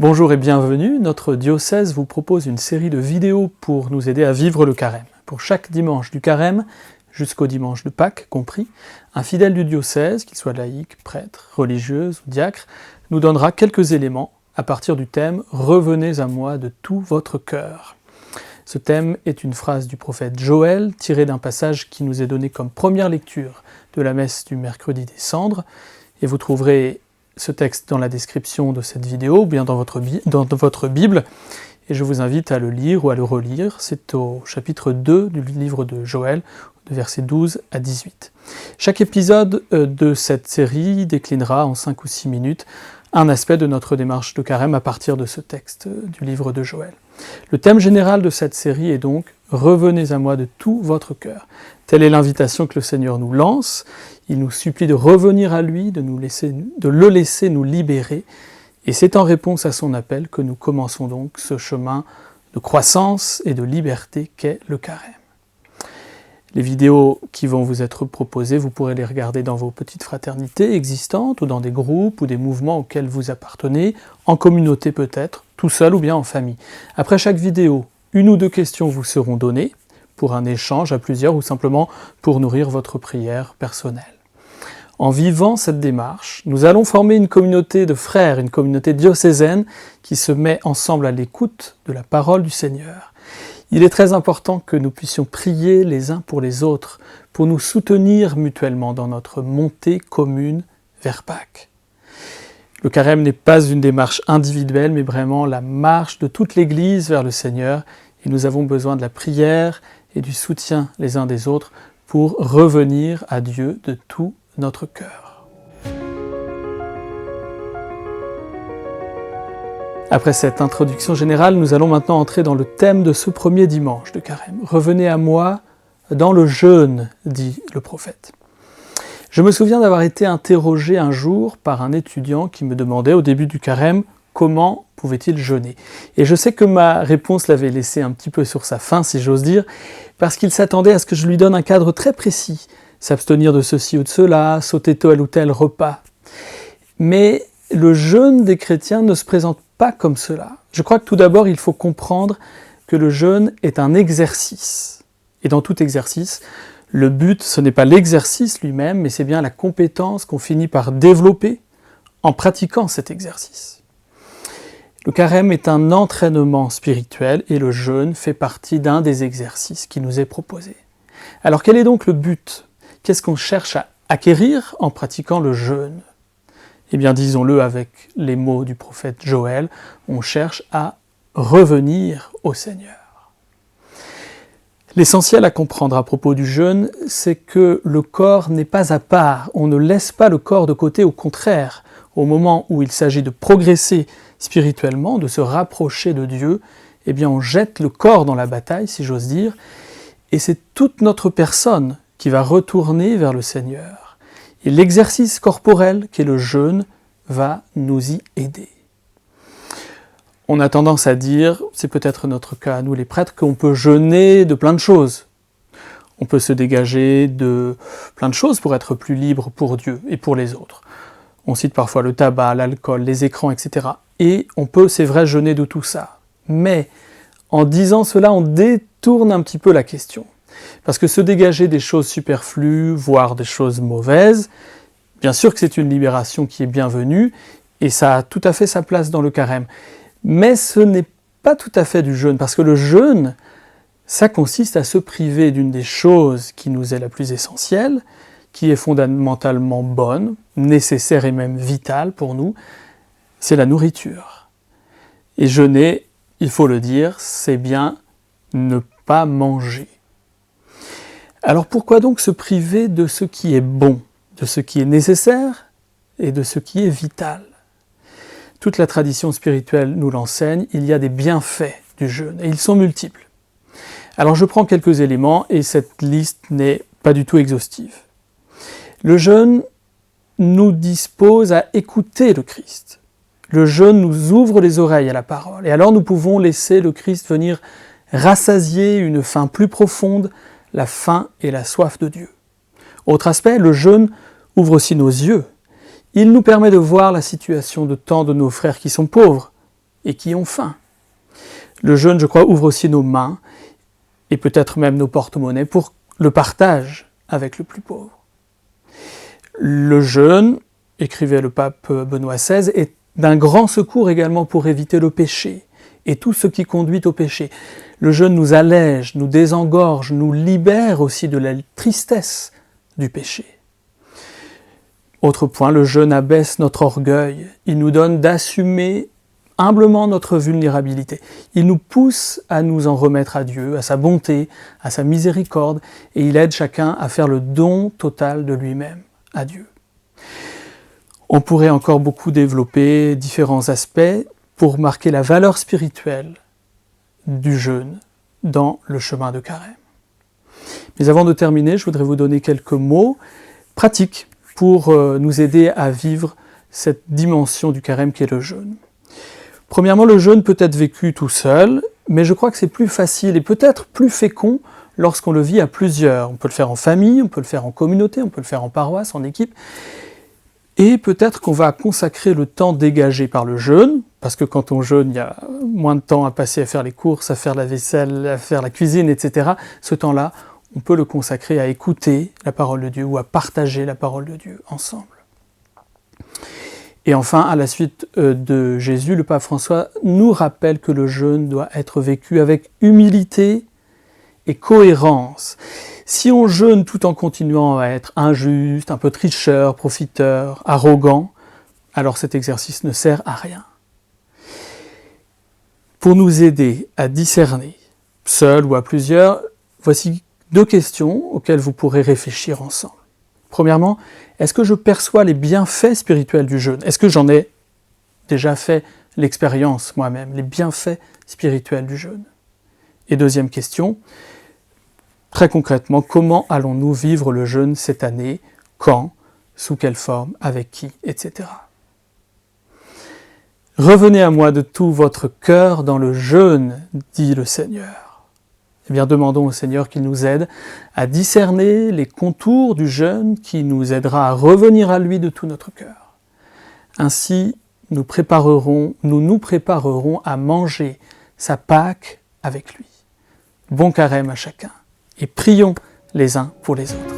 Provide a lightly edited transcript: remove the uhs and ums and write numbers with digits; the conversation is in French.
Bonjour et bienvenue, notre diocèse vous propose une série de vidéos pour nous aider à vivre le carême. Pour chaque dimanche du carême, jusqu'au dimanche de Pâques compris, un fidèle du diocèse, qu'il soit laïque, prêtre, religieuse ou diacre, nous donnera quelques éléments à partir du thème « Revenez à moi de tout votre cœur ». Ce thème est une phrase du prophète Joël, tirée d'un passage qui nous est donné comme première lecture de la messe du mercredi des Cendres, et vous trouverez ce texte dans la description de cette vidéo, ou bien dans votre Bible, et je vous invite à le lire ou à le relire. C'est au chapitre 2 du livre de Joël, de versets 12 à 18. Chaque épisode de cette série déclinera en 5 ou 6 minutes un aspect de notre démarche de carême à partir de ce texte du livre de Joël. Le thème général de cette série est donc « Revenez à moi de tout votre cœur ». Telle est l'invitation que le Seigneur nous lance. Il nous supplie de revenir à lui, de le laisser nous libérer. Et c'est en réponse à son appel que nous commençons donc ce chemin de croissance et de liberté qu'est le carême. Les vidéos qui vont vous être proposées, vous pourrez les regarder dans vos petites fraternités existantes ou dans des groupes ou des mouvements auxquels vous appartenez, en communauté peut-être, tout seul ou bien en famille. Après chaque vidéo, 1 ou 2 questions vous seront données pour un échange à plusieurs ou simplement pour nourrir votre prière personnelle. En vivant cette démarche, nous allons former une communauté de frères, une communauté diocésaine qui se met ensemble à l'écoute de la parole du Seigneur. Il est très important que nous puissions prier les uns pour les autres, pour nous soutenir mutuellement dans notre montée commune vers Pâques. Le carême n'est pas une démarche individuelle, mais vraiment la marche de toute l'Église vers le Seigneur, et nous avons besoin de la prière et du soutien les uns des autres pour revenir à Dieu de tout notre cœur. Après cette introduction générale, nous allons maintenant entrer dans le thème de ce premier dimanche de carême. « Revenez à moi dans le jeûne », dit le prophète. Je me souviens d'avoir été interrogé un jour par un étudiant qui me demandait au début du carême comment pouvait-il jeûner. Et je sais que ma réponse l'avait laissé un petit peu sur sa faim, si j'ose dire, parce qu'il s'attendait à ce que je lui donne un cadre très précis, s'abstenir de ceci ou de cela, sauter tel ou tel repas. Mais le jeûne des chrétiens ne se présente pas comme cela. Je crois que tout d'abord, il faut comprendre que le jeûne est un exercice. Et dans tout exercice, le but, ce n'est pas l'exercice lui-même, mais c'est bien la compétence qu'on finit par développer en pratiquant cet exercice. Le carême est un entraînement spirituel et le jeûne fait partie d'un des exercices qui nous est proposé. Alors quel est donc le but ? Qu'est-ce qu'on cherche à acquérir en pratiquant le jeûne ? Eh bien, disons-le avec les mots du prophète Joël, on cherche à revenir au Seigneur. L'essentiel à comprendre à propos du jeûne, c'est que le corps n'est pas à part. On ne laisse pas le corps de côté, au contraire. Au moment où il s'agit de progresser spirituellement, de se rapprocher de Dieu, eh bien, on jette le corps dans la bataille, si j'ose dire, et c'est toute notre personne qui va retourner vers le Seigneur. Et l'exercice corporel, qui est le jeûne, va nous y aider. On a tendance à dire, c'est peut-être notre cas à nous les prêtres, qu'on peut jeûner de plein de choses. On peut se dégager de plein de choses pour être plus libre pour Dieu et pour les autres. On cite parfois le tabac, l'alcool, les écrans, etc. Et on peut, c'est vrai, jeûner de tout ça. Mais en disant cela, on détourne un petit peu la question. Parce que se dégager des choses superflues, voire des choses mauvaises, bien sûr que c'est une libération qui est bienvenue, et ça a tout à fait sa place dans le carême. Mais ce n'est pas tout à fait du jeûne, parce que le jeûne, ça consiste à se priver d'une des choses qui nous est la plus essentielle, qui est fondamentalement bonne, nécessaire et même vitale pour nous, c'est la nourriture. Et jeûner, il faut le dire, c'est bien ne pas manger. Alors pourquoi donc se priver de ce qui est bon, de ce qui est nécessaire et de ce qui est vital ? Toute la tradition spirituelle nous l'enseigne, il y a des bienfaits du jeûne, et ils sont multiples. Alors je prends quelques éléments, et cette liste n'est pas du tout exhaustive. Le jeûne nous dispose à écouter le Christ. Le jeûne nous ouvre les oreilles à la parole, et alors nous pouvons laisser le Christ venir rassasier une faim plus profonde, la faim et la soif de Dieu. Autre aspect, le jeûne ouvre aussi nos yeux. Il nous permet de voir la situation de tant de nos frères qui sont pauvres, et qui ont faim. Le jeûne, je crois, ouvre aussi nos mains et peut-être même nos porte-monnaies pour le partage avec le plus pauvre. Le jeûne, écrivait le pape Benoît XVI, est d'un grand secours également pour éviter le péché et tout ce qui conduit au péché. Le jeûne nous allège, nous désengorge, nous libère aussi de la tristesse du péché. Autre point, le jeûne abaisse notre orgueil. Il nous donne d'assumer humblement notre vulnérabilité. Il nous pousse à nous en remettre à Dieu, à sa bonté, à sa miséricorde, et il aide chacun à faire le don total de lui-même à Dieu. On pourrait encore beaucoup développer différents aspects pour marquer la valeur spirituelle du jeûne dans le chemin de Carême. Mais avant de terminer, je voudrais vous donner quelques mots pratiques pour nous aider à vivre cette dimension du Carême qui est le jeûne. Premièrement, le jeûne peut être vécu tout seul, mais je crois que c'est plus facile et peut-être plus fécond lorsqu'on le vit à plusieurs. On peut le faire en famille, on peut le faire en communauté, on peut le faire en paroisse, en équipe. Et peut-être qu'on va consacrer le temps dégagé par le jeûne, parce que quand on jeûne, il y a moins de temps à passer à faire les courses, à faire la vaisselle, à faire la cuisine, etc. Ce temps-là, on peut le consacrer à écouter la parole de Dieu ou à partager la parole de Dieu ensemble. Et enfin, à la suite de Jésus, le pape François nous rappelle que le jeûne doit être vécu avec humilité et cohérence. Si on jeûne tout en continuant à être injuste, un peu tricheur, profiteur, arrogant, alors cet exercice ne sert à rien. Pour nous aider à discerner, seul ou à plusieurs, voici 2 questions auxquelles vous pourrez réfléchir ensemble. Premièrement, est-ce que je perçois les bienfaits spirituels du jeûne? Est-ce que j'en ai déjà fait l'expérience moi-même, les bienfaits spirituels du jeûne? Et deuxième question, très concrètement, comment allons-nous vivre le jeûne cette année? Quand? Sous quelle forme? Avec qui? Etc. Revenez à moi de tout votre cœur dans le jeûne, dit le Seigneur. Eh bien, demandons au Seigneur qu'il nous aide à discerner les contours du jeûne qui nous aidera à revenir à lui de tout notre cœur. Ainsi, nous nous préparerons à manger sa Pâque avec lui. Bon carême à chacun et prions les uns pour les autres.